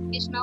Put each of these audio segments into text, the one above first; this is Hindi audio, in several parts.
कृष्णा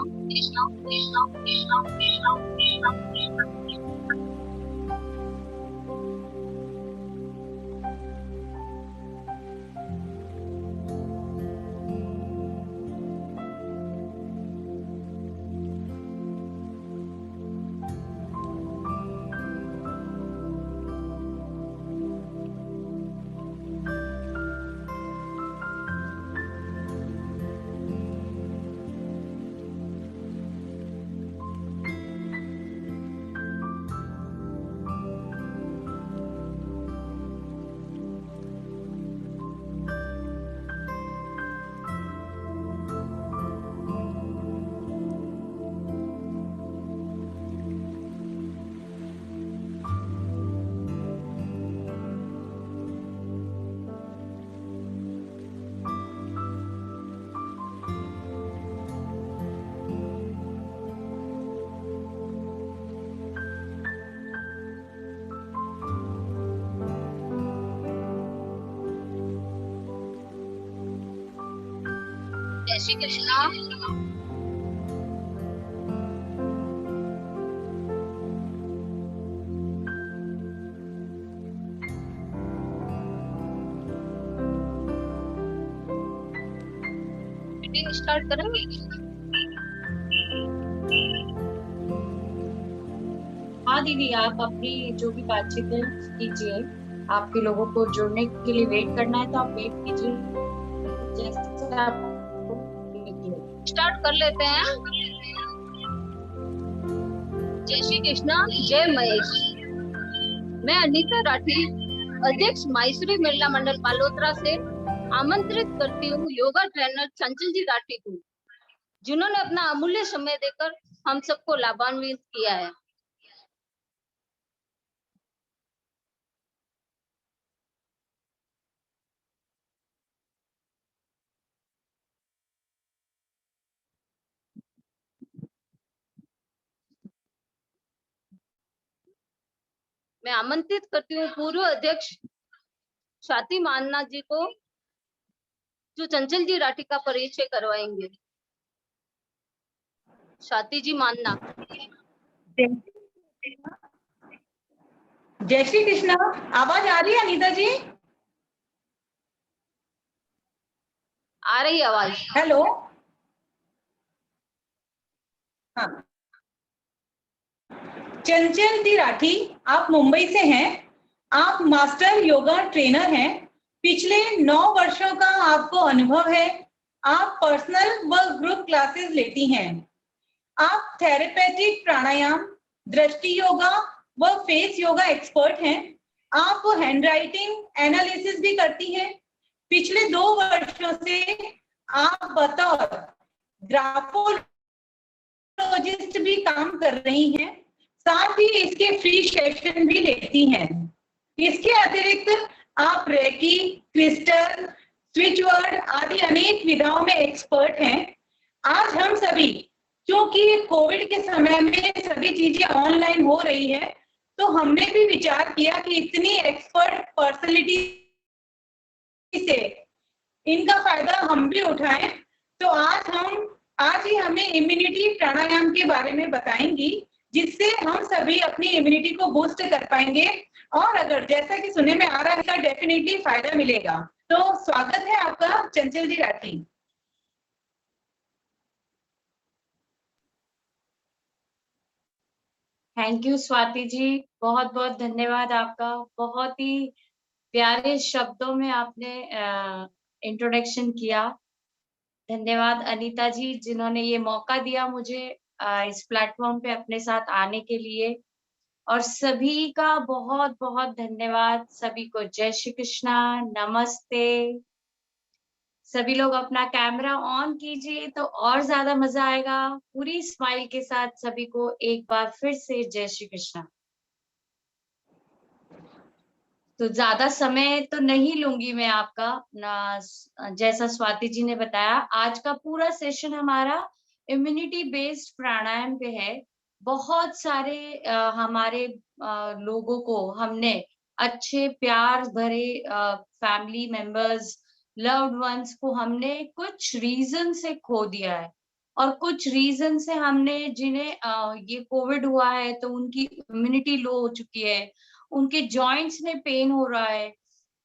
जय श्री कृष्णा। मीटिंग स्टार्ट करेंगे। हाँ दीदी, आप अपनी जो भी बातचीत है कीजिए। आपके लोगों को जुड़ने के लिए वेट करना है तो आप वेट कीजिए। जैसे आप स्टार्ट कर लेते हैं। जय श्री कृष्णा, जय महेश। मैं अनीता राठी, अध्यक्ष माहेश्वरी महिला मंडल बालोतरा से आमंत्रित करती हूँ योगा ट्रेनर चंचल जी राठी को, जिन्होंने अपना अमूल्य समय देकर हम सबको लाभान्वित किया है। मैं आमंत्रित करती हूँ पूर्व अध्यक्ष स्वाति मानना जी को, जो चंचल जी राठी का परिचय करवाएंगे। स्वाति जी मानना। जय श्री कृष्णा। आवाज आ रही है अनीता जी? आ रही आवाज। हेलो। हाँ, चंचल जी राठी, आप मुंबई से हैं। आप मास्टर योगा ट्रेनर हैं। पिछले 9 वर्षों का आपको अनुभव है। आप पर्सनल व ग्रुप क्लासेस लेती हैं। आप थेरेपेटिक प्राणायाम, दृष्टि योगा व फेस योगा एक्सपर्ट हैं। आप हैंड राइटिंग एनालिसिस भी करती हैं। पिछले 2 वर्षों से आप बतौर ग्राफोलॉजिस्ट भी काम कर रही हैं। साथ ही इसके फ्री सेशन भी लेती हैं। इसके अतिरिक्त आप रेकी, क्रिस्टल, स्विच वर्ड आदि अनेक विधाओं में एक्सपर्ट हैं। आज हम सभी, क्योंकि कोविड के समय में सभी चीजें ऑनलाइन हो रही है, तो हमने भी विचार किया कि इतनी एक्सपर्ट पर्सनैलिटी से इनका फायदा हम भी उठाएं। तो आज ही हमें इम्यूनिटी प्राणायाम के बारे में बताएंगी, जिससे हम सभी अपनी इम्यूनिटी को बूस्ट कर पाएंगे। और अगर जैसा कि सुनने में आ रहा है, इसका डेफिनेटली फायदा मिलेगा। तो स्वागत है आपका चंचल जी राठी। थैंक यू स्वाति जी, बहुत बहुत धन्यवाद आपका। बहुत ही प्यारे शब्दों में आपने इंट्रोडक्शन किया। धन्यवाद अनीता जी, जिन्होंने ये मौका दिया मुझे इस प्लेटफॉर्म पे अपने साथ आने के लिए। और सभी का बहुत बहुत धन्यवाद। सभी को जय श्री कृष्णा, नमस्ते। सभी लोग अपना कैमरा ऑन कीजिए तो और ज्यादा मजा आएगा। पूरी स्माइल के साथ सभी को एक बार फिर से जय श्री कृष्णा। तो ज्यादा समय तो नहीं लूंगी मैं आपका ना। जैसा स्वाति जी ने बताया, आज का पूरा सेशन हमारा इम्यूनिटी बेस्ड प्राणायाम पे है। बहुत सारे हमारे लोगों को हमने अच्छे प्यार भरे फैमिली मेंबर्स, लव्ड वंस को हमने कुछ रीजन से खो दिया है। और कुछ रीजन से हमने जिन्हें ये कोविड हुआ है तो उनकी इम्यूनिटी लो हो चुकी है, उनके जॉइंट्स में पेन हो रहा है,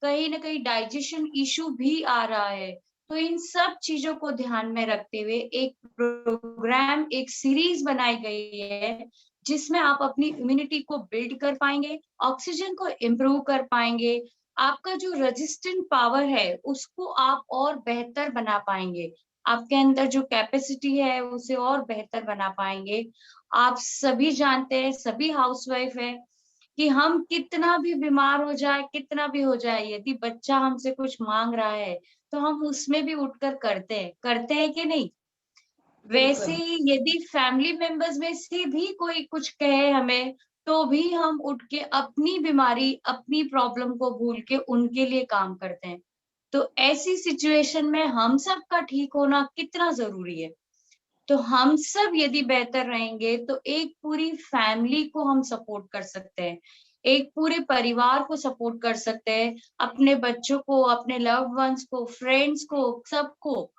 कहीं ना कहीं डाइजेशन इशू भी आ रहा है। तो इन सब चीजों को ध्यान में रखते हुए एक प्रोग्राम, एक सीरीज बनाई गई है, जिसमें आप अपनी इम्यूनिटी को बिल्ड कर पाएंगे, ऑक्सीजन को इम्प्रूव कर पाएंगे, आपका जो रेजिस्टेंट पावर है उसको आप और बेहतर बना पाएंगे, आपके अंदर जो कैपेसिटी है उसे और बेहतर बना पाएंगे। आप सभी जानते हैं, सभी हाउसवाइफ है, कि हम कितना भी बीमार हो जाए, कितना भी हो जाए, यदि बच्चा हमसे कुछ मांग रहा है तो हम उसमें भी उठकर करते हैं कि नहीं। वैसे ही यदि फैमिली मेंबर्स में से भी कोई कुछ कहे हमें, तो भी हम उठ के अपनी बीमारी, अपनी प्रॉब्लम को भूल के उनके लिए काम करते हैं। तो ऐसी सिचुएशन में हम सबका ठीक होना कितना जरूरी है। तो हम सब यदि बेहतर रहेंगे तो एक पूरी फैमिली को हम सपोर्ट कर सकते हैं, एक पूरे परिवार को सपोर्ट कर सकते हैं, अपने बच्चों को, अपने लव्ड वंस को, फ्रेंड्स को, सबको।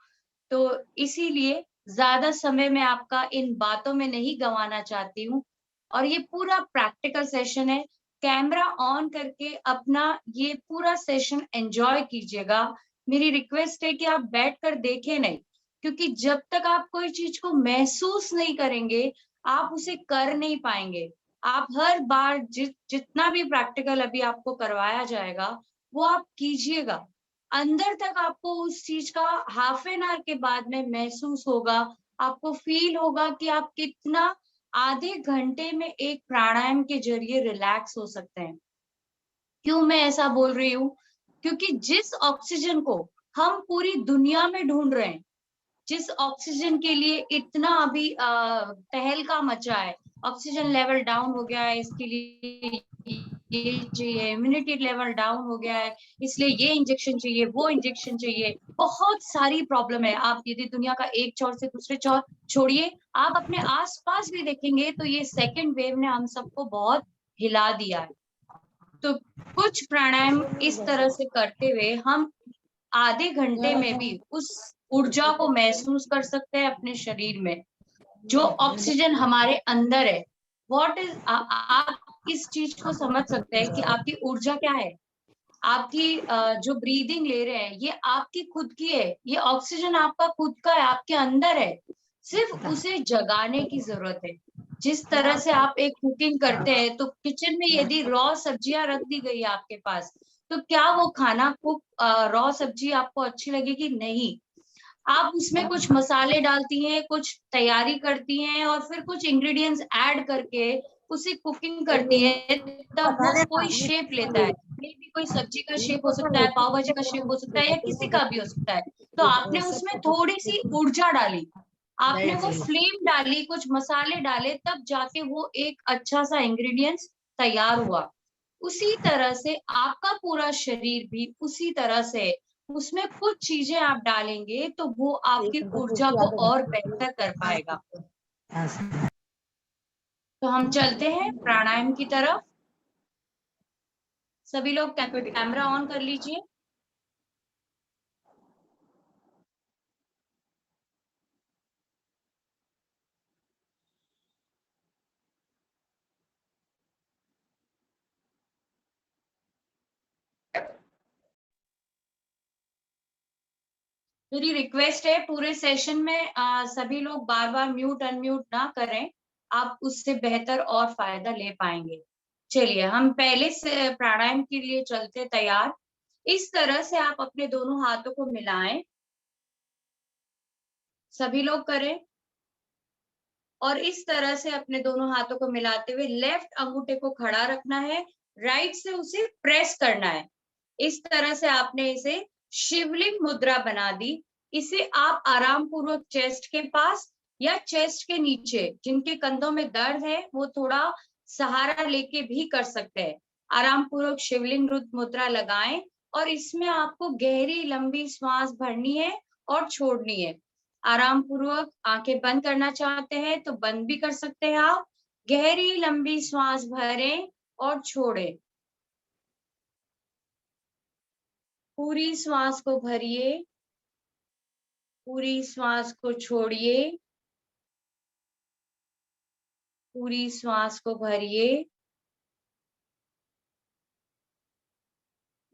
तो इसीलिए ज्यादा समय मैं आपका इन बातों में नहीं गंवाना चाहती हूँ। और ये पूरा प्रैक्टिकल सेशन है। कैमरा ऑन करके अपना ये पूरा सेशन एंजॉय कीजिएगा। मेरी रिक्वेस्ट है कि आप बैठकर देखें नहीं, क्योंकि जब तक आप कोई चीज को महसूस नहीं करेंगे, आप उसे कर नहीं पाएंगे। आप हर बार जितना भी प्रैक्टिकल अभी आपको करवाया जाएगा वो आप कीजिएगा। अंदर तक आपको उस चीज का हाफ एन आवर के बाद में महसूस होगा, आपको फील होगा कि आप कितना आधे घंटे में एक प्राणायाम के जरिए रिलैक्स हो सकते हैं। क्यों मैं ऐसा बोल रही हूँ? क्योंकि जिस ऑक्सीजन को हम पूरी दुनिया में ढूंढ रहे हैं, जिस ऑक्सीजन के लिए इतना अभी तहलका मचा है, ऑक्सीजन लेवल डाउन हो गया है, इसके लिए ये चाहिए, इम्यूनिटी लेवल डाउन हो गया है, इसलिए ये इंजेक्शन चाहिए, वो इंजेक्शन चाहिए, बहुत सारी प्रॉब्लम है। आप यदि दुनिया का एक चौर से दूसरे चौर छोड़िए, आप अपने आसपास भी देखेंगे तो ये सेकेंड वेव ने हम सबको बहुत हिला दिया है। तो कुछ प्राणायाम इस तरह से करते हुए हम आधे घंटे में भी उस ऊर्जा को महसूस कर सकते हैं अपने शरीर में, जो ऑक्सीजन हमारे अंदर है। व्हाट इज, आप इस चीज को समझ सकते हैं कि आपकी ऊर्जा क्या है। आपकी जो ब्रीदिंग ले रहे हैं ये आपकी खुद की है, ये ऑक्सीजन आपका खुद का है, आपके अंदर है, सिर्फ उसे जगाने की जरूरत है। जिस तरह से आप एक कुकिंग करते हैं, तो किचन में यदि रॉ सब्जियां रख दी गई आपके पास, तो क्या वो खाना कुक रॉ सब्जी आपको अच्छी लगेगी? नहीं। आप उसमें कुछ मसाले डालती हैं, कुछ तैयारी करती हैं और फिर कुछ इंग्रेडिएंट्स ऐड करके उसे कुकिंग करती है, तब वो कोई शेप लेता है। मे बी कोई सब्जी का शेप हो सकता है, पाव भाजी का शेप हो सकता है, या किसी का भी हो सकता है। तो आपने उसमें थोड़ी सी ऊर्जा डाली, आपने वो फ्लेम डाली, कुछ मसाले डाले, तब जाके वो एक अच्छा सा इंग्रेडिएंट्स तैयार हुआ। उसी तरह से आपका पूरा शरीर भी उसी तरह से, उसमें कुछ चीजें आप डालेंगे तो वो आपकी ऊर्जा को और बेहतर कर पाएगा। तो हम चलते हैं प्राणायाम की तरफ। सभी लोग कैमरा ऑन कर लीजिए। मेरी रिक्वेस्ट है पूरे सेशन में सभी लोग बार बार म्यूट अनम्यूट ना करें, आप उससे बेहतर और फायदा ले पाएंगे। चलिए हम पहले से प्राणायाम के लिए चलते तैयार। इस तरह से आप अपने दोनों हाथों को मिलाएं, सभी लोग करें। और इस तरह से अपने दोनों हाथों को मिलाते हुए लेफ्ट अंगूठे को खड़ा रखना है, राइट से उसे प्रेस करना है। इस तरह से आपने इसे शिवलिंग मुद्रा बना दी। इसे आप आराम पूर्वक चेस्ट के पास या चेस्ट के नीचे, जिनके कंधों में दर्द है वो थोड़ा सहारा लेके भी कर सकते हैं। आराम पूर्वक शिवलिंग मुद्रा लगाएं और इसमें आपको गहरी लंबी सांस भरनी है और छोड़नी है। आराम पूर्वक आंखें बंद करना चाहते हैं तो बंद भी कर सकते हैं आप। गहरी लंबी सांस भरें और छोड़ें। पूरी श्वास को भरिए, पूरी श्वास को छोड़िए, पूरी श्वास को भरिए,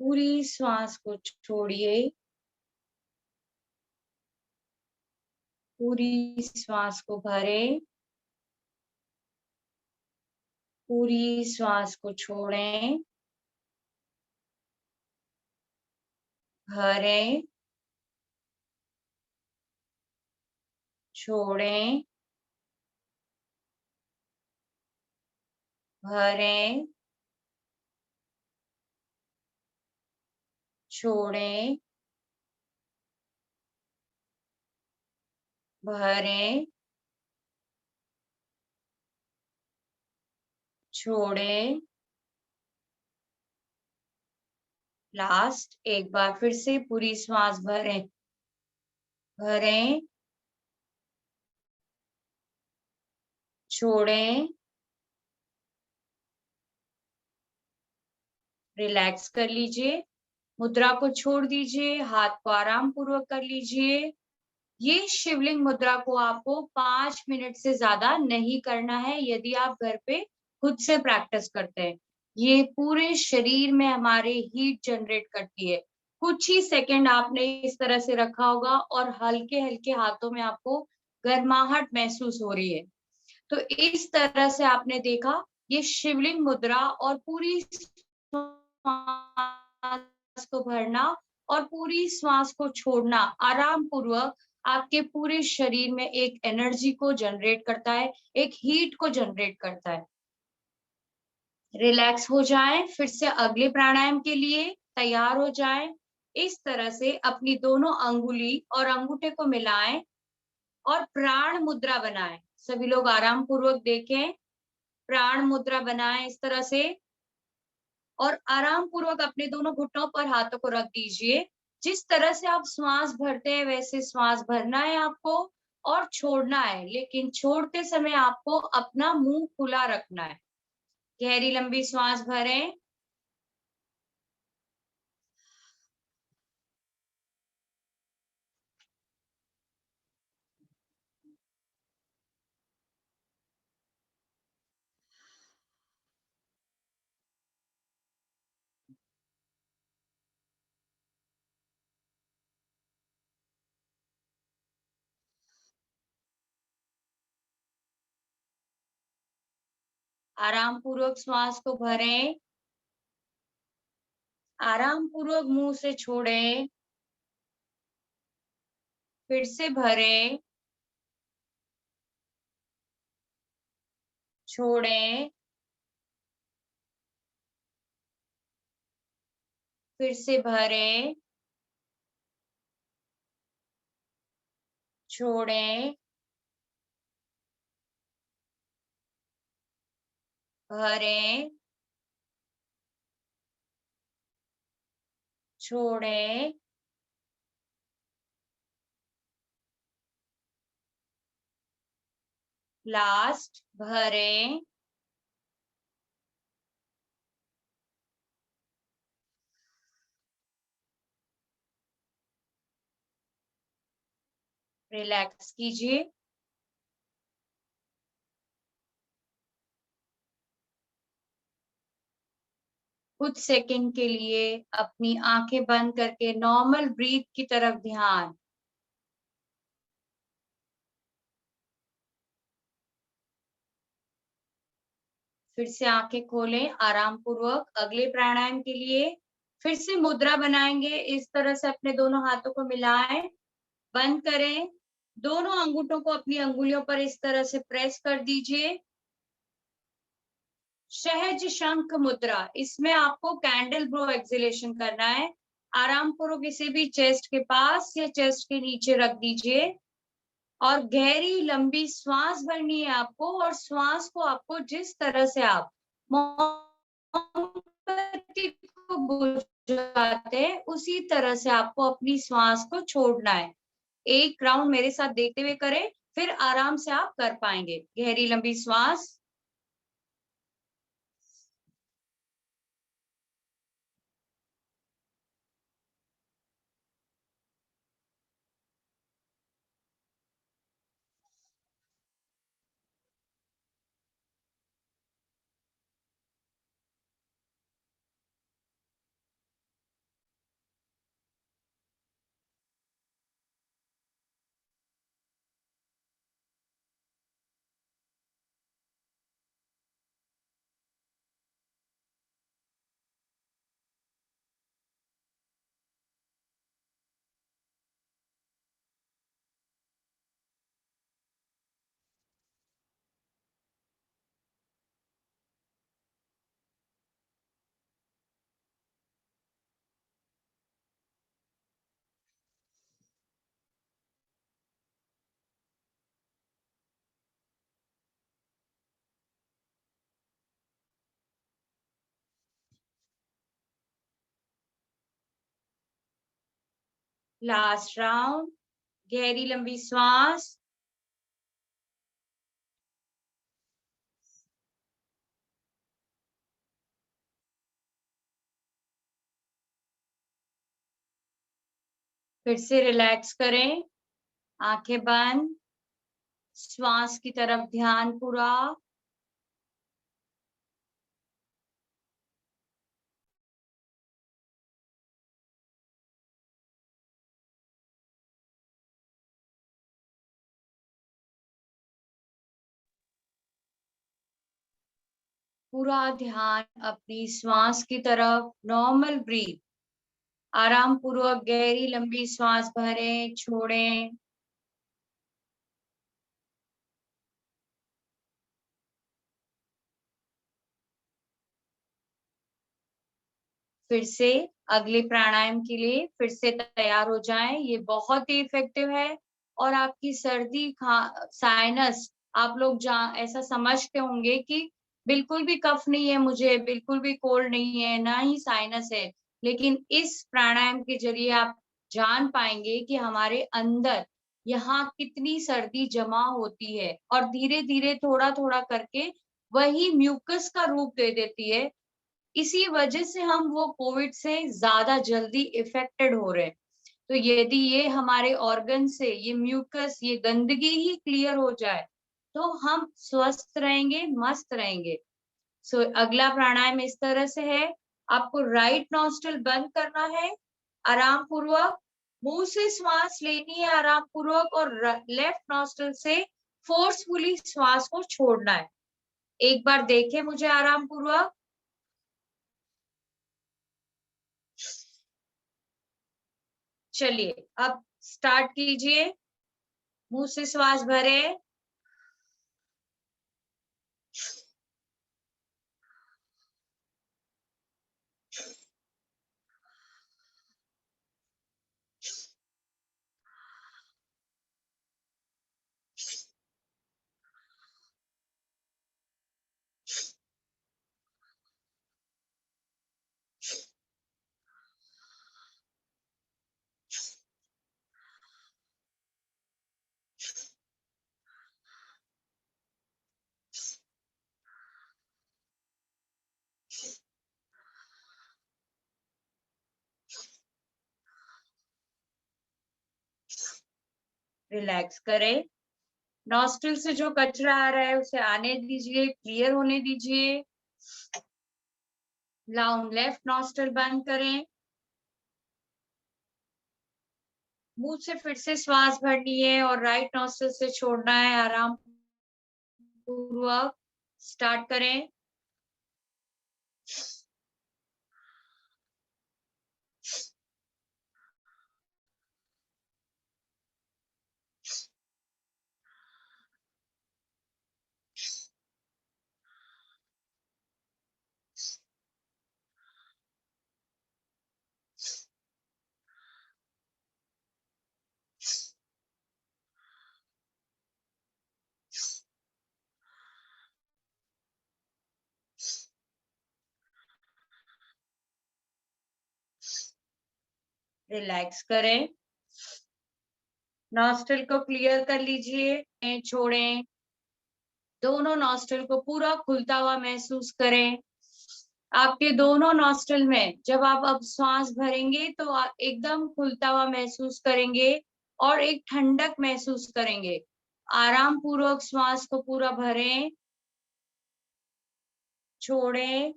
पूरी श्वास को छोड़िए, पूरी श्वास को भरें, पूरी श्वास को छोड़ें, भरें, छोड़ें, भरें, छोड़ें, भरें, छोड़ें। लास्ट एक बार फिर से पूरी श्वास भरें, भरें, छोड़ें, रिलैक्स कर लीजिए, मुद्रा को छोड़ दीजिए, हाथ को आराम पूर्वक कर लीजिए। ये शिवलिंग मुद्रा को आपको 5 मिनट से ज्यादा नहीं करना है यदि आप घर पे खुद से प्रैक्टिस करते हैं। ये पूरे शरीर में हमारे हीट जनरेट करती है। कुछ ही सेकंड आपने इस तरह से रखा होगा और हल्के हल्के हाथों में आपको गर्माहट महसूस हो रही है। तो इस तरह से आपने देखा ये शिवलिंग मुद्रा और पूरी श्वास को भरना और पूरी श्वास को छोड़ना आराम पूर्वक आपके पूरे शरीर में एक एनर्जी को जनरेट करता है, एक हीट को जनरेट करता है। रिलैक्स हो जाएं, फिर से अगले प्राणायाम के लिए तैयार हो जाएं। इस तरह से अपनी दोनों अंगुली और अंगूठे को मिलाएं और प्राण मुद्रा बनाएं। सभी लोग आराम पूर्वक देखें, प्राण मुद्रा बनाएं इस तरह से और आराम पूर्वक अपने दोनों घुटनों पर हाथों को रख दीजिए। जिस तरह से आप श्वास भरते हैं वैसे श्वास भरना है आपको और छोड़ना है, लेकिन छोड़ते समय आपको अपना मुंह खुला रखना है। गहरी लंबी श्वास भरें, आराम पूर्वक श्वास को भरें, आराम पूर्वक मुंह से छोड़ें, फिर से भरें, छोड़ें, फिर से भरें, छोड़ें, भरें, छोड़ें, लास्ट भरें, रिलैक्स कीजिए। कुछ सेकंड के लिए अपनी आंखें बंद करके नॉर्मल ब्रीथ की तरफ ध्यान, फिर से आंखें खोलें आराम पूर्वक। अगले प्राणायाम के लिए फिर से मुद्रा बनाएंगे, इस तरह से अपने दोनों हाथों को मिलाएं, बंद करें, दोनों अंगूठों को अपनी अंगुलियों पर इस तरह से प्रेस कर दीजिए। सहज शंख मुद्रा, इसमें आपको कैंडल ब्रो एक्सहेलेशन करना है। आराम पूर्वक इसे भी चेस्ट के पास या चेस्ट के नीचे रख दीजिए और गहरी लंबी श्वास भरनी है आपको, और श्वास को आपको जिस तरह से आप मोमबत्ती को बुझाते हैं उसी तरह से आपको अपनी श्वास को छोड़ना है। एक राउंड मेरे साथ देखते हुए करें, फिर आराम से आप कर पाएंगे। गहरी लंबी श्वास, लास्ट राउंड, गहरी लंबी श्वास, फिर से रिलैक्स करें, आंखें बंद, श्वास की तरफ ध्यान पूरा। पूरा ध्यान अपनी श्वास की तरफ, नॉर्मल ब्रीथ। आराम पूर्वक गहरी लंबी श्वास भरें, छोड़ें। फिर से अगले प्राणायाम के लिए फिर से तैयार हो जाएं। ये बहुत ही इफेक्टिव है और आपकी सर्दी साइनस, आप लोग ऐसा समझते होंगे कि बिल्कुल भी कफ नहीं है मुझे, बिल्कुल भी कोल्ड नहीं है, ना ही साइनस है, लेकिन इस प्राणायाम के जरिए आप जान पाएंगे कि हमारे अंदर यहाँ कितनी सर्दी जमा होती है और धीरे धीरे थोड़ा थोड़ा करके वही म्यूकस का रूप दे देती है। इसी वजह से हम वो कोविड से ज्यादा जल्दी इफेक्टेड हो रहे हैं। तो यदि ये हमारे ऑर्गन से ये म्यूकस, ये गंदगी ही क्लियर हो जाए तो हम स्वस्थ रहेंगे, मस्त रहेंगे। सो अगला प्राणायाम इस तरह से है, आपको राइट नॉस्ट्रल बंद करना है, आराम पूर्वक मुंह से श्वास लेनी है आराम पूर्वक, और लेफ्ट नॉस्ट्रल से फोर्सफुली श्वास को छोड़ना है। एक बार देखें मुझे आराम पूर्वक। चलिए अब स्टार्ट कीजिए, मुंह से श्वास भरे, रिलैक्स करें। नॉस्ट्रिल से जो कचरा आ रहा है उसे आने दीजिए, क्लियर होने दीजिए। लाउंड लेफ्ट नॉस्ट्रिल बंद करें, मुंह से फिर से श्वास भरनी है और राइट नॉस्ट्रिल से छोड़ना है आराम पूर्वक। स्टार्ट करें, रिलैक्स करें, नॉस्ट्रिल को क्लियर कर लीजिए, छोड़ें, दोनों नॉस्ट्रिल को पूरा खुलता हुआ महसूस करें। आपके दोनों नॉस्ट्रिल में जब आप अब श्वास भरेंगे तो एकदम खुलता हुआ महसूस करेंगे और एक ठंडक महसूस करेंगे। आराम पूर्वक श्वास को पूरा भरें, छोड़ें,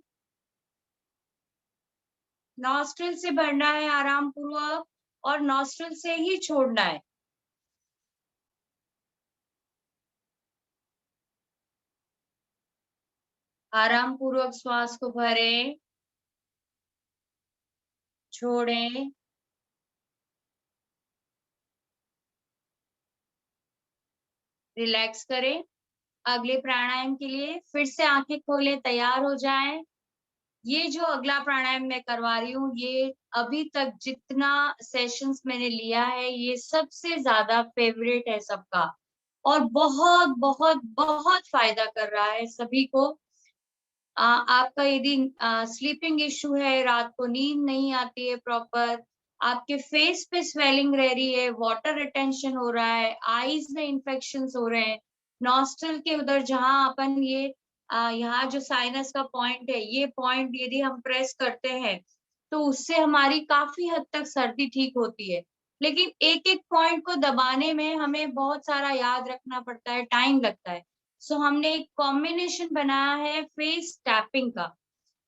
नॉस्ट्रिल से भरना है आराम पूर्वक और नॉस्ट्रिल से ही छोड़ना है। आराम पूर्वक श्वास को भरें, छोड़ें, रिलैक्स करें। अगले प्राणायाम के लिए फिर से आंखें खोलें, तैयार हो जाएं। ये जो अगला प्राणायाम मैं करवा रही हूँ, ये अभी तक जितना सेशंस मैंने लिया है, ये सबसे ज्यादा फेवरेट है सबका और बहुत बहुत बहुत फायदा कर रहा है सभी को। आपका यदि स्लीपिंग इश्यू है, रात को नींद नहीं आती है प्रॉपर, आपके फेस पे स्वेलिंग रह रही है, वाटर रिटेंशन हो रहा है, आईज में इन्फेक्शंस हो रहे हैं, नॉस्ट्रल के उधर जहां अपन ये यहाँ जो साइनस का पॉइंट है, ये पॉइंट यदि हम प्रेस करते हैं तो उससे हमारी काफी हद तक सर्दी ठीक होती है। लेकिन एक एक पॉइंट को दबाने में हमें बहुत सारा याद रखना पड़ता है, टाइम लगता है। सो हमने एक कॉम्बिनेशन बनाया है फेस टैपिंग का।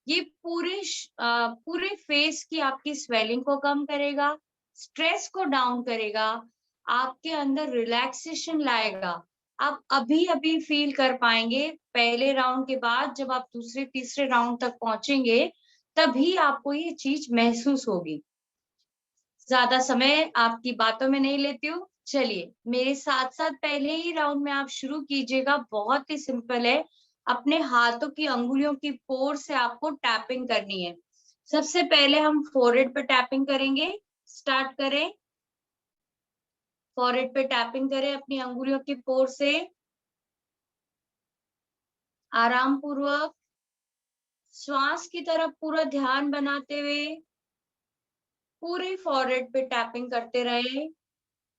ये पूरे फेस की आपकी स्वेलिंग को कम करेगा, स्ट्रेस को डाउन करेगा, आपके अंदर रिलैक्सेशन लाएगा। आप अभी अभी फील कर पाएंगे, पहले राउंड के बाद जब आप दूसरे तीसरे राउंड तक पहुंचेंगे तभी आपको ये चीज महसूस होगी। ज्यादा समय आपकी बातों में नहीं लेती हूँ, चलिए मेरे साथ साथ पहले ही राउंड में आप शुरू कीजिएगा। बहुत ही सिंपल है, अपने हाथों की अंगुलियों की पोर से आपको टैपिंग करनी है। सबसे पहले हम फोरहेड पे टैपिंग करेंगे। स्टार्ट करें, फोरहेड पे टैपिंग करें अपनी अंगुलियों की पोर से आराम पूर्वक, श्वास की तरफ पूरा ध्यान बनाते हुए पूरे फोरहेड पे टैपिंग करते रहे।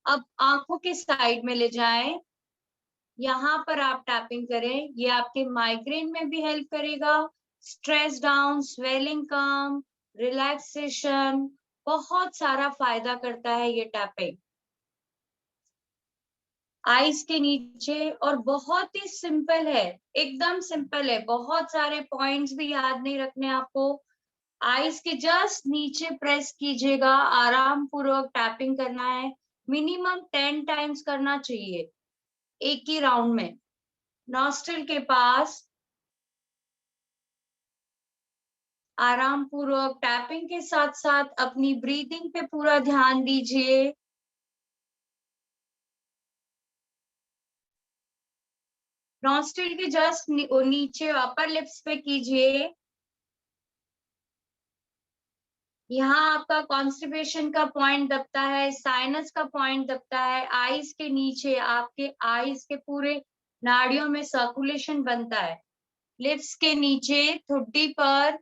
अब आंखों के साइड में ले जाएं, यहाँ पर आप टैपिंग करें। ये आपके माइग्रेन में भी हेल्प करेगा, स्ट्रेस डाउन, स्वेलिंग कम, रिलैक्सेशन, बहुत सारा फायदा करता है ये टैपिंग। आईज के नीचे, और बहुत ही सिंपल है, एकदम सिंपल है, बहुत सारे पॉइंट्स भी याद नहीं रखने आपको। आईज के जस्ट नीचे प्रेस कीजिएगा, आराम पूर्वक टैपिंग करना है। मिनिमम 10 टाइम्स करना चाहिए एक ही राउंड में। नॉस्ट्रिल के पास आराम पूर्वक टैपिंग के साथ साथ अपनी ब्रीदिंग पे पूरा ध्यान दीजिए। नॉस्ट्रिल के जस्ट नीचे अपर लिप्स पे कीजिए। यहाँ आपका कॉन्स्टिपेशन का पॉइंट दबता है, साइनस का पॉइंट दबता है, आईज के नीचे आपके आईज के पूरे नाड़ियों में सर्कुलेशन बनता है। लिप्स के नीचे ठुड्डी पर,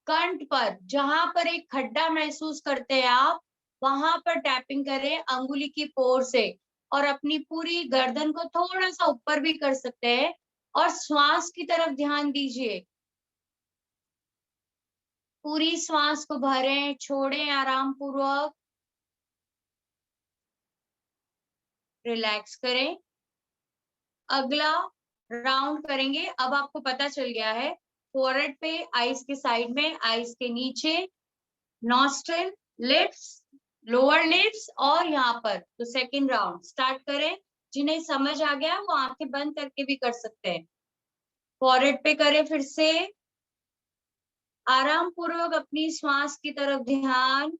कंठ पर, जहां पर एक खड्डा महसूस करते हैं आप, वहां पर टैपिंग करें अंगुली की पोर से, और अपनी पूरी गर्दन को थोड़ा सा ऊपर भी कर सकते हैं और श्वास की तरफ ध्यान दीजिए। पूरी श्वास को भरें, छोड़ें आराम पूर्वक, रिलैक्स करें। अगला राउंड करेंगे। अब आपको पता चल गया है, फोरहेड पे, आईज के साइड में, आईज के नीचे, नॉस्ट्रिल, लिप्स, लोअर लिप्स और यहाँ पर। तो सेकंड राउंड स्टार्ट करें। जिन्हें समझ आ गया वो आंखें बंद करके भी कर सकते हैं। फॉरहेड पे करें फिर से। आराम पूर्वक अपनी श्वास की तरफ ध्यान,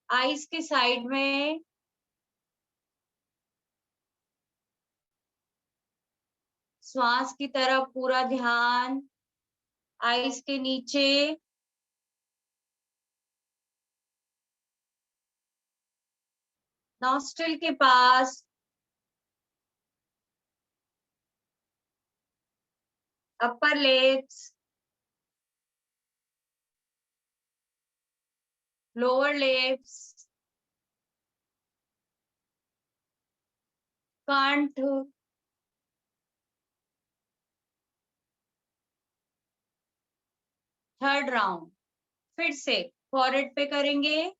आईज के साइड में, श्वास की तरफ पूरा ध्यान, आईज के नीचे, नॉस्ट्रिल के पास, अपर लिप्स, लोअर लिप्स, कंठ, थर्ड राउंड। फिर से फॉरहेड पे करेंगे।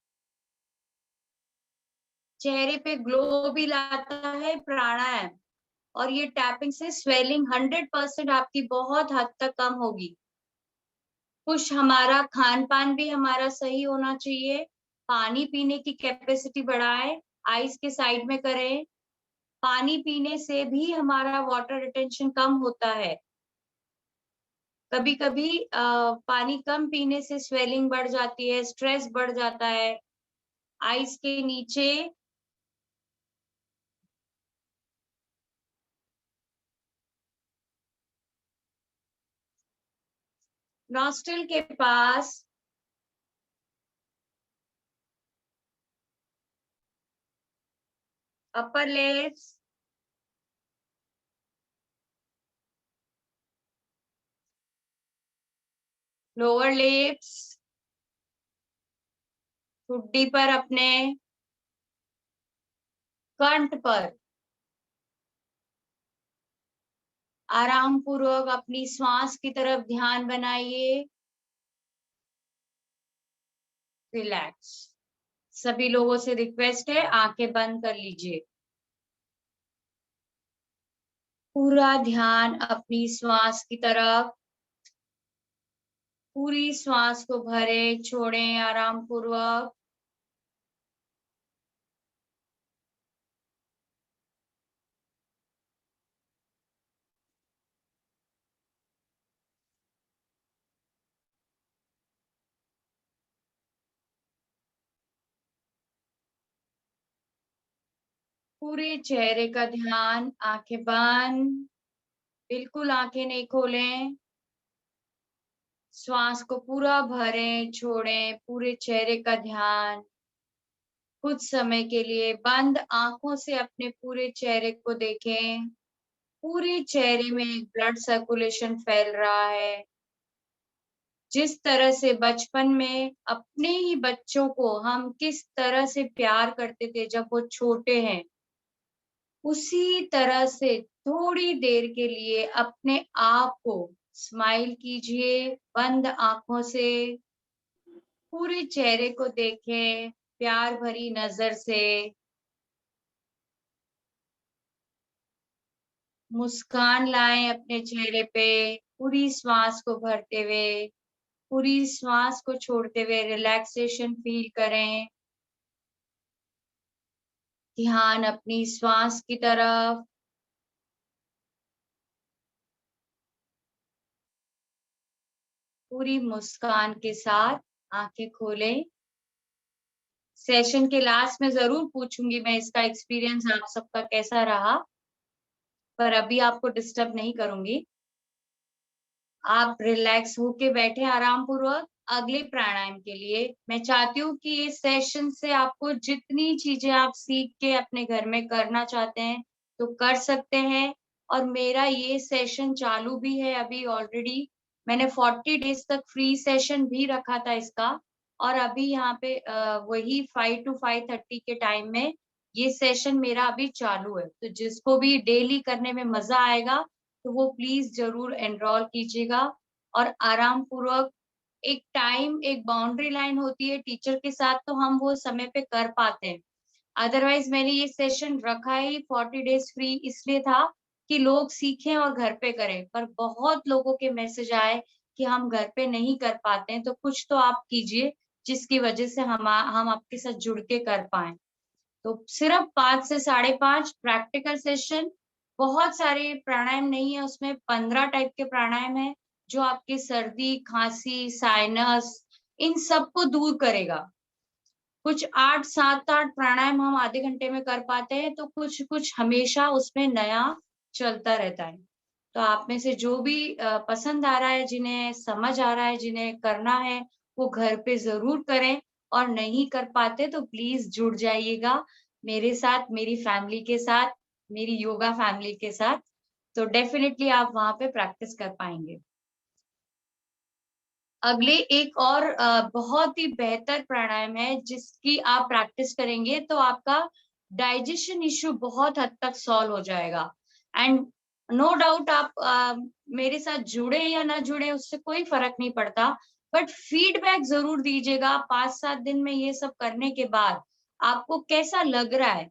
चेहरे पे ग्लो भी लाता है प्राणायाम, और ये टैपिंग से स्वेलिंग 100% आपकी बहुत हद तक कम होगी। कुछ हमारा खान पान भी हमारा सही होना चाहिए। पानी पीने की कैपेसिटी बढ़ाएं, आईज के साइड में करें। पानी पीने से भी हमारा वाटर रिटेंशन कम होता है। कभी कभी पानी कम पीने से स्वेलिंग बढ़ जाती है, स्ट्रेस बढ़ जाता है। आईज के नीचे, नॉस्ट्रिल के पास, अपर लिप्स, लोअर लिप्स, ठुड्डी पर अपने, कंठ पर। आराम पूर्वक अपनी श्वास की तरफ ध्यान बनाइए। रिलैक्स। सभी लोगों से रिक्वेस्ट है, आंखें बंद कर लीजिए। पूरा ध्यान अपनी श्वास की तरफ। पूरी श्वास को भरे छोड़ें आराम पूर्वक। पूरे चेहरे का ध्यान, आंखें बंद, बिल्कुल आंखें नहीं खोलें। श्वास को पूरा भरें, छोड़ें, पूरे चेहरे का ध्यान। कुछ समय के लिए बंद आंखों से अपने पूरे चेहरे को देखें। पूरे चेहरे में ब्लड सर्कुलेशन फैल रहा है। जिस तरह से बचपन में अपने ही बच्चों को हम किस तरह से प्यार करते थे जब वो छोटे हैं, उसी तरह से थोड़ी देर के लिए अपने आप को स्माइल कीजिए बंद आंखों से। पूरे चेहरे को देखें प्यार भरी नजर से। मुस्कान लाएं अपने चेहरे पे, पूरी श्वास को भरते हुए, पूरी श्वास को छोड़ते हुए रिलैक्सेशन फील करें। ध्यान अपनी श्वास की तरफ। पूरी मुस्कान के साथ आंखें खोलें। सेशन के लास्ट में जरूर पूछूंगी मैं इसका एक्सपीरियंस आप सबका कैसा रहा, पर अभी आपको डिस्टर्ब नहीं करूंगी। आप रिलैक्स होके बैठे आराम पूर्वक। अगले प्राणायाम के लिए मैं चाहती हूँ कि ये सेशन से आपको जितनी चीजें आप सीख के अपने घर में करना चाहते हैं तो कर सकते हैं। और मेरा ये सेशन चालू भी है अभी ऑलरेडी। मैंने 40 डेज तक फ्री सेशन भी रखा था इसका, और अभी यहाँ पे वही 5 to 5:30 के टाइम में ये सेशन मेरा अभी चालू है। तो जिसको भी डेली करने में मजा आएगा तो वो प्लीज जरूर एनरोल कीजिएगा। और आराम पूर्वक एक टाइम, एक बाउंड्री लाइन होती है टीचर के साथ, तो हम वो समय पे कर पाते हैं। अदरवाइज मैंने ये सेशन रखा ही 40 डेज फ्री इसलिए था कि लोग सीखें और घर पे करें, पर बहुत लोगों के मैसेज आए कि हम घर पे नहीं कर पाते हैं, तो कुछ तो आप कीजिए जिसकी वजह से हम आपके साथ जुड़ के कर पाए। तो सिर्फ 5 से 5:30 प्रैक्टिकल सेशन। बहुत सारे प्राणायाम नहीं है उसमें, 15 टाइप के प्राणायाम है जो आपकी सर्दी, खांसी, साइनस इन सबको दूर करेगा। कुछ 8, 7, 8 प्राणायाम हम आधे घंटे में कर पाते हैं, तो कुछ कुछ हमेशा उसमें नया चलता रहता है। तो आप में से जो भी पसंद आ रहा है, जिन्हें समझ आ रहा है, जिन्हें करना है, वो घर पे जरूर करें, और नहीं कर पाते तो प्लीज जुड़ जाइएगा मेरे साथ, मेरी फैमिली के साथ, मेरी योगा फैमिली के साथ। तो डेफिनेटली आप वहां पे प्रैक्टिस कर पाएंगे। अगले एक और बहुत ही बेहतर प्राणायाम है जिसकी आप प्रैक्टिस करेंगे तो आपका डाइजेशन इश्यू बहुत हद तक सॉल्व हो जाएगा। एंड नो डाउट आप मेरे साथ जुड़े या ना जुड़े उससे कोई फर्क नहीं पड़ता, बट फीडबैक जरूर दीजिएगा 5-7 दिन में ये सब करने के बाद आपको कैसा लग रहा है।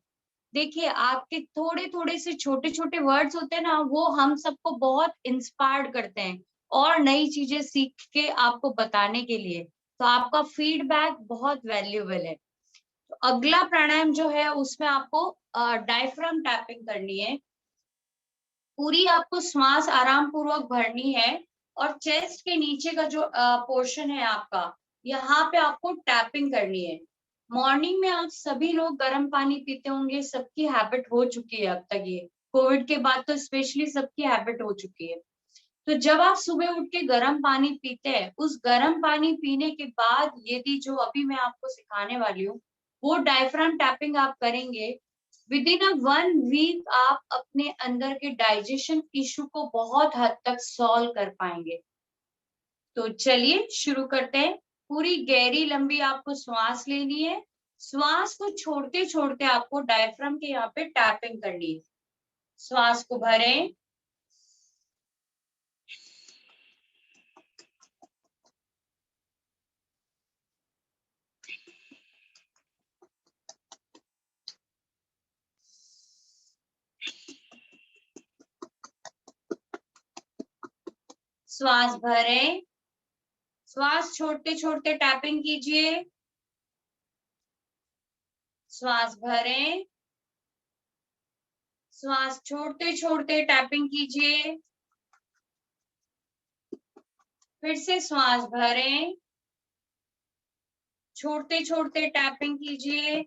देखिए, आपके थोड़े थोड़े से छोटे छोटे वर्ड्स होते हैं ना, वो हम सबको बहुत इंस्पायर्ड करते हैं और नई चीजें सीख के आपको बताने के लिए। तो आपका फीडबैक बहुत वैल्यूएबल है। तो अगला प्राणायाम जो है उसमें आपको डायफ्राम टैपिंग करनी है। पूरी आपको श्वास आराम पूर्वक भरनी है और चेस्ट के नीचे का जो पोर्शन है आपका, यहाँ पे आपको टैपिंग करनी है। मॉर्निंग में आप सभी लोग गर्म पानी पीते होंगे, सबकी हैबिट हो चुकी है अब तक, ये कोविड के बाद तो स्पेशली सबकी हैबिट हो चुकी है। तो जब आप सुबह उठ के गर्म पानी पीते हैं, उस गर्म पानी पीने के बाद यदि जो अभी मैं आपको सिखाने वाली हूँ वो डायफ्राम टैपिंग आप करेंगे, विद इन 1 वीक आप अपने अंदर के डाइजेशन इशू को बहुत हद तक सॉल्व कर पाएंगे। तो चलिए शुरू करते हैं। पूरी गहरी लंबी आपको श्वास लेनी है। श्वास को छोड़ते छोड़ते आपको डायफ्राम के यहाँ पे टैपिंग करनी है। श्वास को भरें, श्वास भरें, श्वास छोड़ते छोड़ते टैपिंग कीजिए, श्वास भरें, श्वास छोड़ते छोड़ते टैपिंग कीजिए, फिर से श्वास भरें, छोड़ते छोड़ते टैपिंग कीजिए,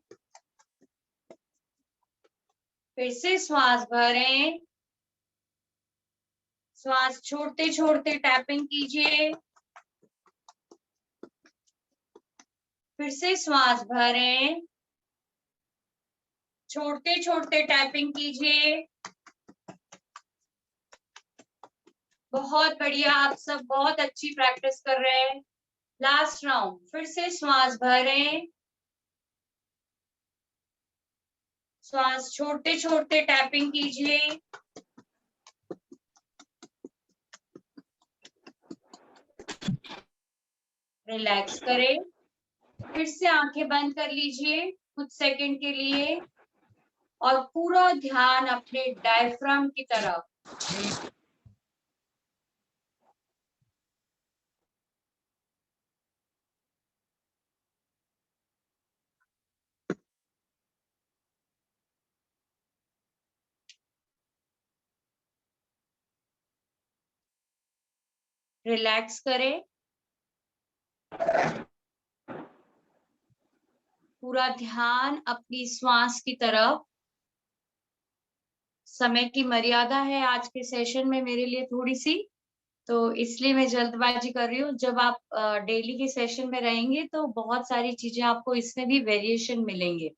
फिर से श्वास भरें, श्वास छोड़ते छोड़ते टैपिंग कीजिए, फिर से श्वास भरें, छोड़ते छोड़ते टैपिंग कीजिए। बहुत बढ़िया, आप सब बहुत अच्छी प्रैक्टिस कर रहे हैं। लास्ट राउंड, फिर से श्वास भरें, श्वास छोड़ते छोड़ते टैपिंग कीजिए, रिलैक्स करें, फिर से आंखें बंद कर लीजिए कुछ सेकंड के लिए और पूरा ध्यान अपने डायफ्राम की तरफ। रिलैक्स करें, पूरा ध्यान अपनी श्वास की तरफ। समय की मर्यादा है आज के सेशन में मेरे लिए थोड़ी सी, तो इसलिए मैं जल्दबाजी कर रही हूँ। जब आप डेली के सेशन में रहेंगे तो बहुत सारी चीजें आपको इसमें भी वेरिएशन मिलेंगे।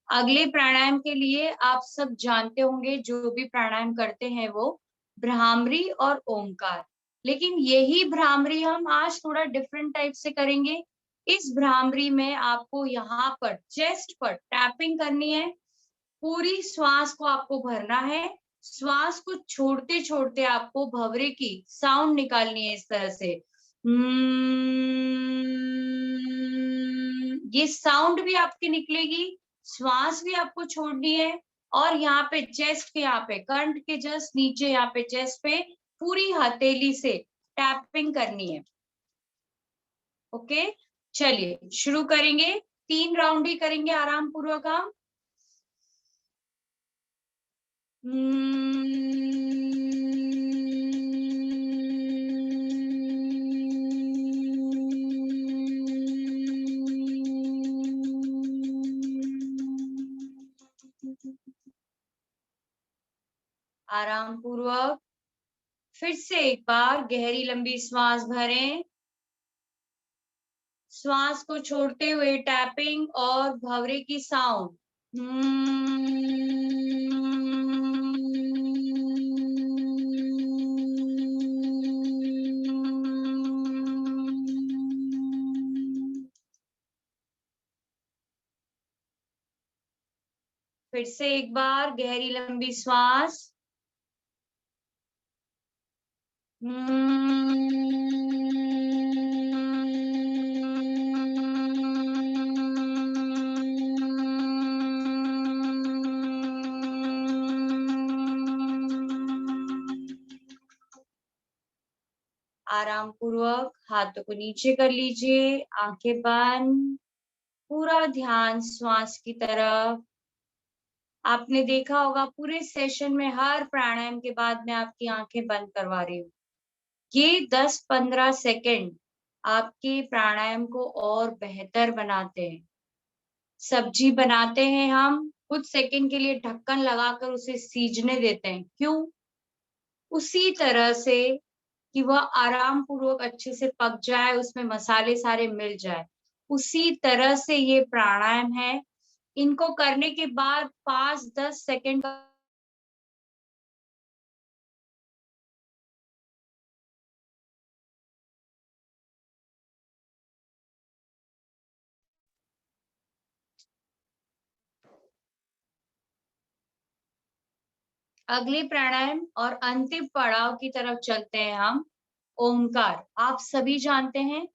अगले प्राणायाम के लिए आप सब जानते होंगे, जो भी प्राणायाम करते हैं वो भ्रामरी और ओमकार, लेकिन यही भ्रामरी हम आज थोड़ा डिफरेंट टाइप से करेंगे। इस भ्रामरी में आपको यहाँ पर चेस्ट पर टैपिंग करनी है, पूरी श्वास को आपको भरना है, श्वास को छोड़ते छोड़ते आपको भंवरे की साउंड निकालनी है इस तरह से। ये साउंड भी आपकी निकलेगी, श्वास भी आपको छोड़नी है, और यहाँ पे चेस्ट के यहाँ पे कंठ के जस्ट नीचे यहाँ पे चेस्ट पे पूरी हथेली से टैपिंग करनी है। ओके, चलिए शुरू करेंगे। 3 राउंड ही करेंगे आराम पूर्वक हम। आराम पूर्वक फिर से एक बार गहरी लंबी श्वास भरें। श्वास को छोड़ते हुए टैपिंग और भंवरे की साउंड। फिर से एक बार गहरी लंबी श्वास। आराम पूर्वक हाथों को नीचे कर लीजिए, आंखें बंद, पूरा ध्यान श्वास की तरफ। आपने देखा होगा पूरे सेशन में हर प्राणायाम के बाद मैं आपकी आंखें बंद करवा रही हूँ। ये 10-15 सेकंड आपके प्राणायाम को और बेहतर बनाते हैं। सब्जी बनाते हैं हम, कुछ सेकंड के लिए ढक्कन लगाकर उसे सीजने देते हैं। क्यों? उसी तरह से कि वह आराम पूर्वक अच्छे से पक जाए, उसमें मसाले सारे मिल जाए। उसी तरह से ये प्राणायाम है। इनको करने के बाद 5-10 सेकंड अगले प्राणायाम और अंतिम पड़ाव की तरफ चलते हैं हम। ओंकार आप सभी जानते हैं,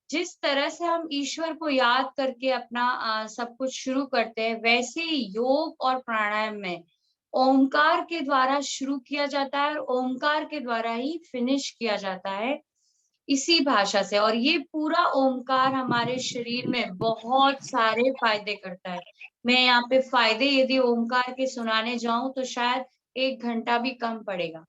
जिस तरह से हम ईश्वर को याद करके अपना सब कुछ शुरू करते हैं, वैसे ही योग और प्राणायाम में ओंकार के द्वारा शुरू किया जाता है और ओंकार के द्वारा ही फिनिश किया जाता है, इसी भाषा से। और ये पूरा ओंकार हमारे शरीर में बहुत सारे फायदे करता है। मैं यहाँ पे फायदे यदि ओंकार के सुनाने जाऊं तो शायद 1 घंटा भी कम पड़ेगा।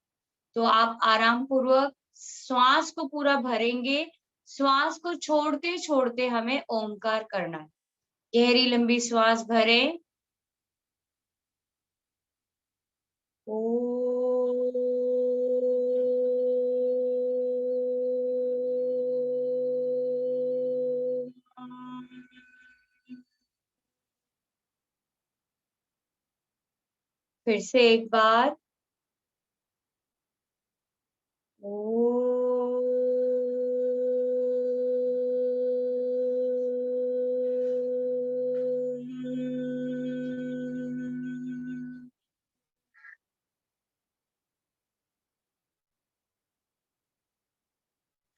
तो आप आराम पूर्वक श्वास को पूरा भरेंगे। श्वास को छोड़ते छोड़ते हमें ओंकार करना है। गहरी लंबी श्वास भरें। फिर से एक बार।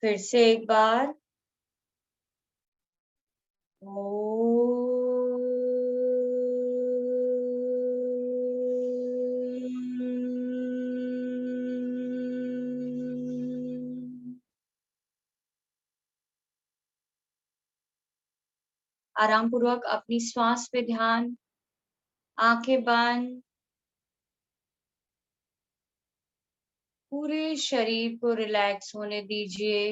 फिर से एक बार। आराम पूर्वक अपनी श्वास पे ध्यान, आंखें बंद, पूरे शरीर को रिलैक्स होने दीजिए।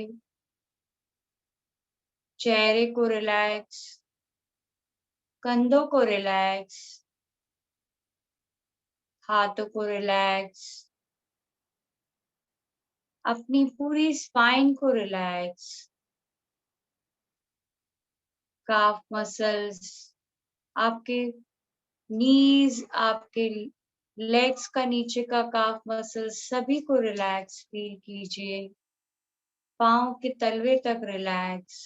चेहरे को रिलैक्स, कंधों को रिलैक्स, हाथों को रिलैक्स, अपनी पूरी स्पाइन को रिलैक्स, काफ मसल्स, आपके नीज, आपके लेग्स का नीचे का काफ मसल्स सभी को रिलैक्स फील कीजिए। पांव के तलवे तक रिलैक्स।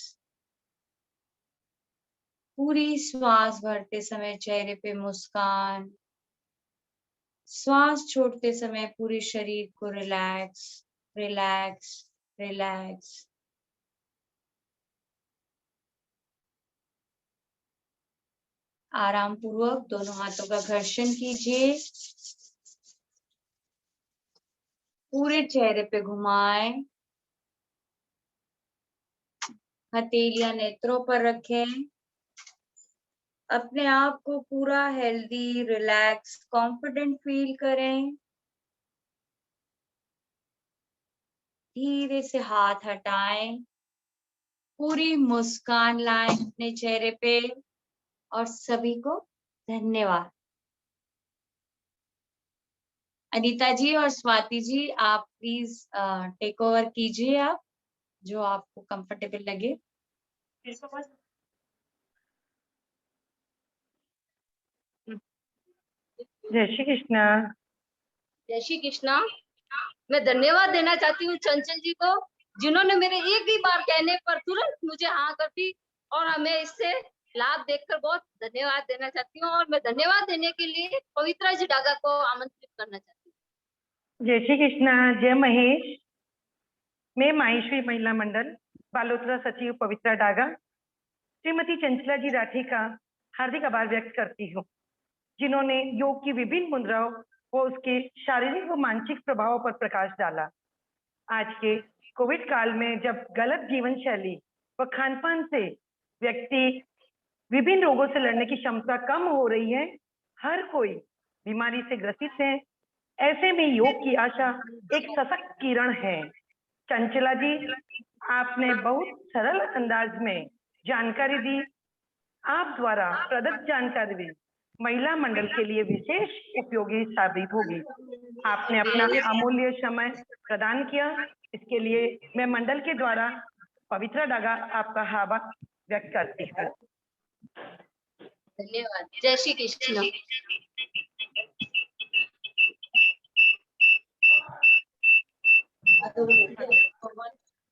पूरी श्वास भरते समय चेहरे पे मुस्कान, श्वास छोड़ते समय पूरे शरीर को रिलैक्स रिलैक्स रिलैक्स। आराम पूर्वक दोनों हाथों का घर्षण कीजिए, पूरे चेहरे पे घुमाएं, हथेलियां नेत्रों पर रखें, अपने आप को पूरा हेल्दी, रिलैक्स, कॉन्फिडेंट फील करें। धीरे से हाथ हटाएं, पूरी मुस्कान लाएं अपने चेहरे पे और सभी को धन्यवाद। अनीता जी और स्वाति जी, आप प्लीज टेक ओवर कीजिए, आप जो आपको कंफर्टेबल लगे। जय श्री कृष्णा। जय श्री कृष्णा। मैं धन्यवाद देना चाहती हूँ चंचल जी को, जिन्होंने मेरे एक ही बार कहने पर तुरंत मुझे हाँ कर दी और हमें इससे लाभ देखकर बहुत धन्यवाद देना चाहती हूँ। और मैं धन्यवाद देने के लिए पवित्रा जी डागा को आमंत्रित करना चाहती हूँ। जय श्री कृष्णा। जय महेश। मैं माहेश्वरी महिला मंडल बालोतरा सचिव पवित्रा डागा श्रीमती चंचला जी राठी का हार्दिक आभार व्यक्त करती हूँ, जिन्होंने योग की विभिन्न मुद्राओं व उसके शारीरिक व मानसिक प्रभावों पर प्रकाश डाला। आज के कोविड काल में जब गलत जीवन शैली व खान-पान से व्यक्ति विभिन्न रोगों से लड़ने की क्षमता कम हो रही है, हर कोई बीमारी से ग्रसित है, ऐसे में योग की आशा एक सशक्त किरण है। चंचला जी, आपने बहुत सरल अंदाज में जानकारी दी। आप द्वारा प्रदत्त जानकारी महिला मंडल के लिए विशेष उपयोगी साबित होगी। आपने अपना अमूल्य समय प्रदान किया, इसके लिए मैं मंडल के द्वारा पवित्रा डागा आपका आभार व्यक्त करती हूँ। धन्यवाद। जय श्री कृष्ण।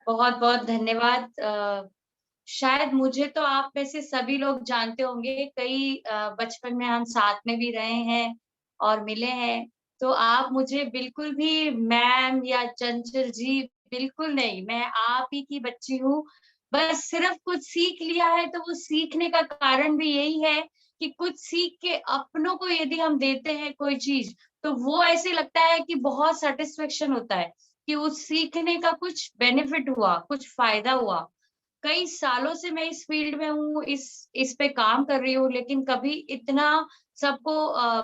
बहुत बहुत धन्यवाद। शायद मुझे तो आप में से सभी लोग जानते होंगे, कई बचपन में हम साथ में भी रहे हैं और मिले हैं, तो आप मुझे बिल्कुल भी मैम या चंचल जी बिल्कुल नहीं, मैं आप ही की बच्ची हूँ। बस सिर्फ कुछ सीख लिया है तो वो सीखने का कारण भी यही है कि कुछ सीख के अपनों को यदि हम देते हैं कोई चीज, तो वो ऐसे लगता है कि बहुत सेटिस्फेक्शन होता है कि उस सीखने का कुछ बेनिफिट हुआ, कुछ फायदा हुआ। कई सालों से मैं इस फील्ड में हूँ, इस पे काम कर रही हूँ, लेकिन कभी इतना सबको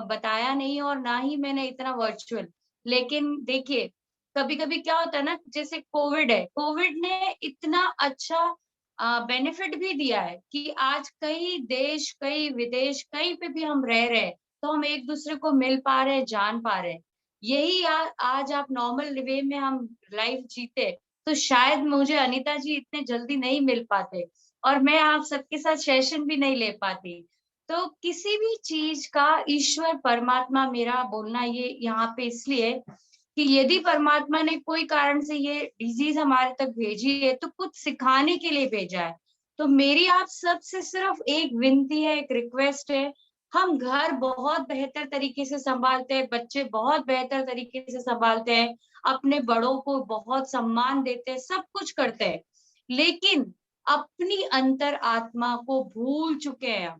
बताया नहीं और ना ही मैंने इतना वर्चुअल। लेकिन देखिए, कभी-कभी क्या होता है ना, जैसे कोविड है, कोविड ने इतना अच्छा बेनिफिट भी दिया है कि आज कई देश, कई विदेश, कहीं पे भी हम रह रहे हैं, तो हम एक दूसरे को मिल पा रहे हैं, जान पा रहे हैं। यही आज आप नॉर्मल वे में हम लाइफ जीते तो शायद मुझे अनीता जी इतने जल्दी नहीं मिल पाते और मैं आप सबके साथ सेशन भी नहीं ले पाती। तो किसी भी चीज का ईश्वर परमात्मा, मेरा बोलना ये यहाँ पे इसलिए कि यदि परमात्मा ने कोई कारण से ये डिजीज हमारे तक भेजी है तो कुछ सिखाने के लिए भेजा है। तो मेरी आप सबसे सिर्फ एक विनती है, एक रिक्वेस्ट है, हम घर बहुत बेहतर तरीके से संभालते हैं, बच्चे बहुत बेहतर तरीके से संभालते हैं, अपने बड़ों को बहुत सम्मान देते हैं, सब कुछ करते हैं, लेकिन अपनी अंतर आत्मा को भूल चुके हैं।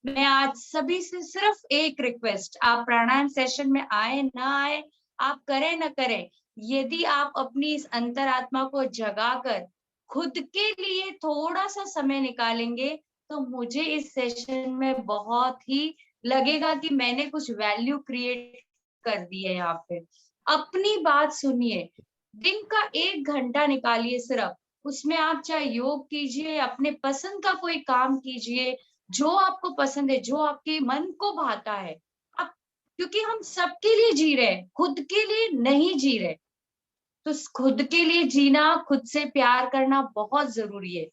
मैं आज सभी से सिर्फ एक रिक्वेस्ट, आप प्राणायाम सेशन में आए ना आए, आप करें ना करें, यदि आप अपनी इस अंतरात्मा को जगाकर खुद के लिए थोड़ा सा समय निकालेंगे तो मुझे इस सेशन में बहुत ही लगेगा कि मैंने कुछ वैल्यू क्रिएट कर दी है। यहाँ पे अपनी बात सुनिए, दिन का 1 घंटा निकालिए सिर्फ, उसमें आप चाहे योग कीजिए, अपने पसंद का कोई काम कीजिए, जो आपको पसंद है, जो आपके मन को भाता है। अब क्योंकि हम सबके लिए जी रहे हैं, खुद के लिए नहीं जी रहे, तो खुद के लिए जीना, खुद से प्यार करना बहुत जरूरी है।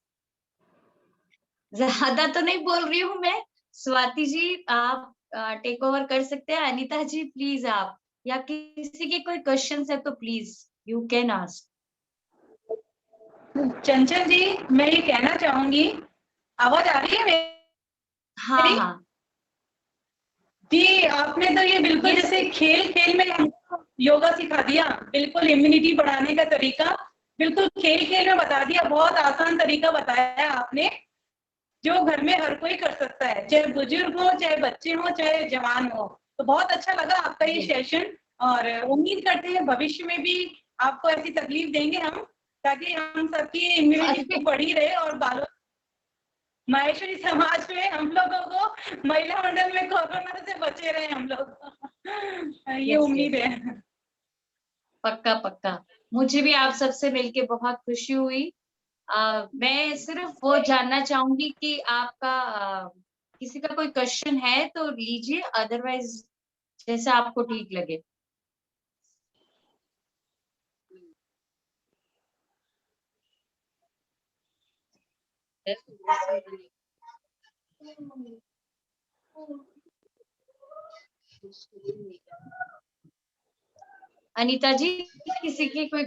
ज्यादा तो नहीं बोल रही हूँ मैं। स्वाति जी आप टेक ओवर कर सकते हैं। अनीता जी प्लीज आप, या किसी के कोई क्वेश्चन है तो प्लीज यू कैन आस्क। चंचल जी, मैं ये कहना चाहूंगी, आवाज आ रही है मेरी? हाँ हाँ जी, आपने तो ये बिल्कुल जैसे खेल खेल में हमको योगा सिखा दिया, बिल्कुल इम्यूनिटी बढ़ाने का तरीका बिल्कुल खेल खेल में बता दिया। बहुत आसान तरीका बताया आपने, जो घर में हर कोई कर सकता है, चाहे बुजुर्ग हो, चाहे बच्चे हो, चाहे जवान हो। तो बहुत अच्छा लगा आपका ये सेशन, और उम्मीद करते हैं भविष्य में भी आपको ऐसी तकलीफ देंगे हम, ताकि हम सबकी इम्यूनिटी बढ़ी रहे और बालों माहेश्वरी समाज में हम लोगों को महिला मंडल में कोरोना से बचे रहे हम लोग, ये Yes, उम्मीद yes. है। पक्का पक्का। मुझे भी आप सबसे मिलके बहुत खुशी हुई। मैं सिर्फ वो जानना चाहूंगी कि आपका किसी का कोई क्वेश्चन है तो लीजिए, अदरवाइज जैसा आपको ठीक लगे। अनीता जी, किसी की कोई